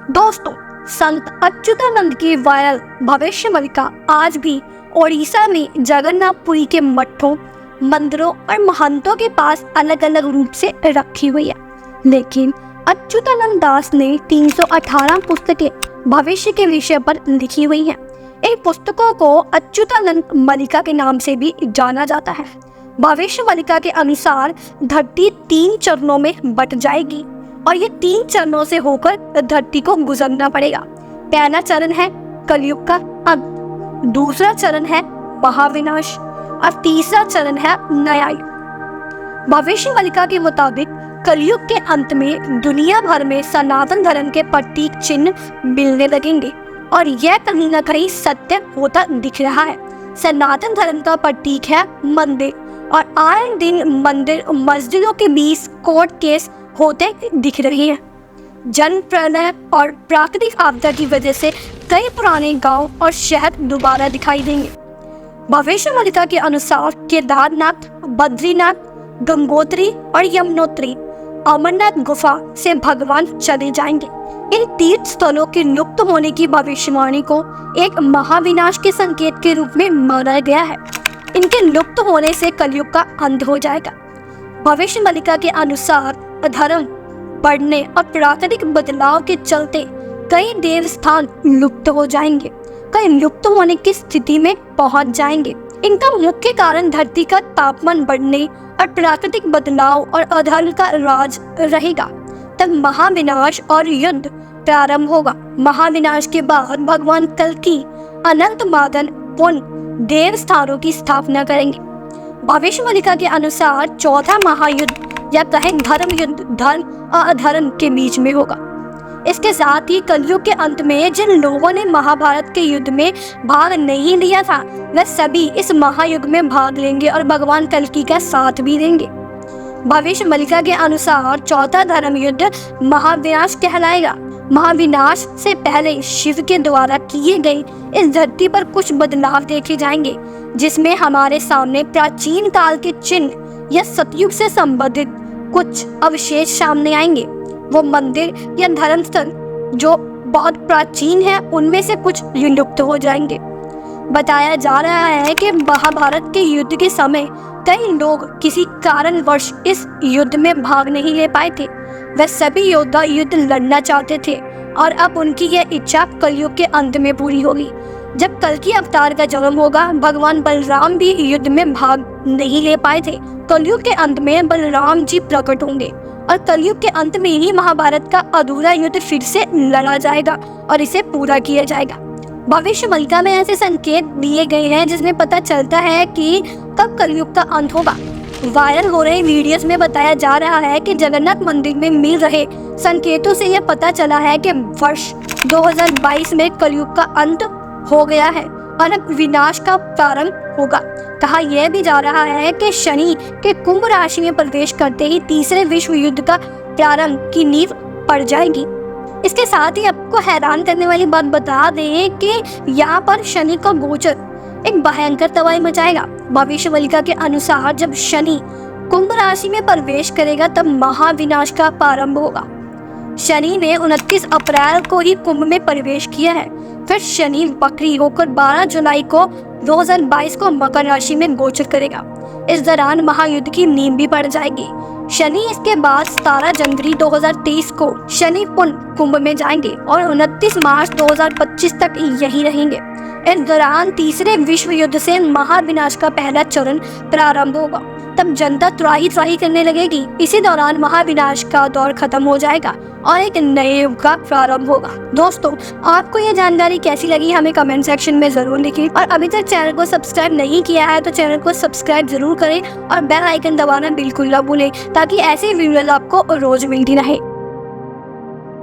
दोस्तों, संत अच्युतानंद की वायरल भविष्यवाणिका आज भी ओडिशा में जगन्नाथपुरी के मठों, मंदिरों और महंतों के पास अलग अलग रूप से रखी हुई है। लेकिन अच्युतानंद दास ने 318 पुस्तकें भविष्य के विषय पर लिखी हुई हैं। इन पुस्तकों को अच्युतानंद मल्लिका के नाम से भी जाना जाता है। भविष्यवाणिका के अनुसार धरती 3 चरणों में बट जाएगी और ये 3 चरणों से होकर धरती को गुजरना पड़ेगा। पहला चरण है कलयुग का अंत, दूसरा चरण है महाविनाश और तीसरा चरण है नया युग। भविष्यवाणिका के मुताबिक कलयुग के अंत में दुनिया भर में सनातन धर्म के प्रतीक चिन्ह मिलने लगेंगे और यह कहीं न कहीं सत्य होता दिख रहा है। सनातन धर्म का प्रतीक है मंदिर और आए दिन मंदिर मस्जिदों के बीच कोर्ट केस होते दिख रही है। जन प्रलय और प्राकृतिक आपदा की वजह से कई पुराने गांव और शहर दोबारा दिखाई देंगे। भविष्यवाणिका के अनुसार केदारनाथ, बद्रीनाथ, गंगोत्री और यमुनोत्री अमरनाथ गुफा से भगवान चले जाएंगे। इन तीर्थ स्थलों के लुप्त होने की भविष्यवाणी को एक महाविनाश के संकेत के रूप में माना गया है। इनके लुप्त होने से कलयुग का अंत हो जाएगा। भविष्यवाणिका के अनुसार अधर्म बढ़ने और प्राकृतिक बदलाव के चलते कई देव स्थान लुप्त हो जाएंगे, कई लुप्त होने की स्थिति में पहुंच जाएंगे। इनका मुख्य कारण धरती का तापमान बढ़ने और प्राकृतिक बदलाव और अधर्म का राज रहेगा। तब महाविनाश और युद्ध प्रारंभ होगा। महाविनाश के बाद भगवान कल्कि अनंत मादन पुनः देव स्थानों की स्थापना करेंगे। भविष्यवाणिका के अनुसार चौथा महायुद्ध या कहें धर्म युद्ध धर्म और अधर्म के बीच में होगा। इसके साथ ही कलयुग के अंत में जिन लोगों ने महाभारत के युद्ध में भाग नहीं लिया था वह सभी इस महायुद्ध में भाग लेंगे और भगवान कल्कि का साथ भी देंगे। भविष्यवाणिका के अनुसार चौथा धर्म युद्ध महाविनाश कहलाएगा। महाविनाश से पहले शिव के द्वारा किए गए इस धरती पर कुछ बदलाव देखे जाएंगे, जिसमें हमारे सामने प्राचीन काल के चिन्ह या सतयुग से संबंधित कुछ अवशेष सामने आएंगे। वो मंदिर या धर्मस्थल जो बहुत प्राचीन है उनमें से कुछ विलुप्त हो जाएंगे। बताया जा रहा है कि महाभारत के युद्ध के समय कई लोग किसी कारणवश इस युद्ध में भाग नहीं ले पाए थे। वह सभी योद्धा युद्ध लड़ना चाहते थे और अब उनकी यह इच्छा कलयुग के अंत में पूरी होगी। जब कल्कि अवतार का जन्म होगा, भगवान बलराम भी युद्ध में भाग नहीं ले पाए थे। कलयुग के अंत में बलराम जी प्रकट होंगे और कलयुग के अंत में ही महाभारत का अधूरा युद्ध फिर से लड़ा जाएगा और इसे पूरा किया जाएगा। भविष्यवाणिका में ऐसे संकेत दिए गए हैं जिसमें पता चलता है कि कब कलयुग का अंत होगा। वायरल हो रहे वीडियोस में बताया जा रहा है कि जगन्नाथ मंदिर में मिल रहे संकेतों से यह पता चला है कि वर्ष 2022 में कलयुग का अंत हो गया है और अब विनाश का प्रारंभ होगा। कहा यह भी जा रहा है कि शनि के कुंभ राशि में प्रवेश करते ही तीसरे विश्व युद्ध का प्रारंभ की नींव पड़ जाएगी। इसके साथ ही आपको हैरान करने वाली बात बता दें कि यहाँ पर शनि का गोचर एक भयंकर तबाही मचाएगा। भविष्यवाणिका के अनुसार जब शनि कुंभ राशि में प्रवेश करेगा तब महाविनाश का प्रारंभ होगा। शनि ने 29 अप्रैल को ही कुंभ में प्रवेश किया है। फिर शनि वक्री होकर 12 जुलाई को 2022 को मकर राशि में गोचर करेगा। इस दौरान महायुद्ध की नींव भी पड़ जाएगी। शनि इसके बाद 17 जनवरी 2023 को शनि पुनः कुंभ में जाएंगे और 29 मार्च 2025 तक यही रहेंगे। इस दौरान तीसरे विश्व युद्ध से महाविनाश का पहला चरण प्रारंभ होगा। तब जनता त्राही करने लगेगी। इसी दौरान महाविनाश का दौर खत्म हो जाएगा और एक नए युग का प्रारंभ होगा। दोस्तों, आपको ये जानकारी कैसी लगी हमें कमेंट सेक्शन में जरूर लिखिए और अभी तक चैनल को सब्सक्राइब नहीं किया है तो चैनल को सब्सक्राइब जरूर करें और बेल आइकन दबाना बिल्कुल ना भूलें ताकि ऐसे वीडियोस आपको रोज मिलती रहे।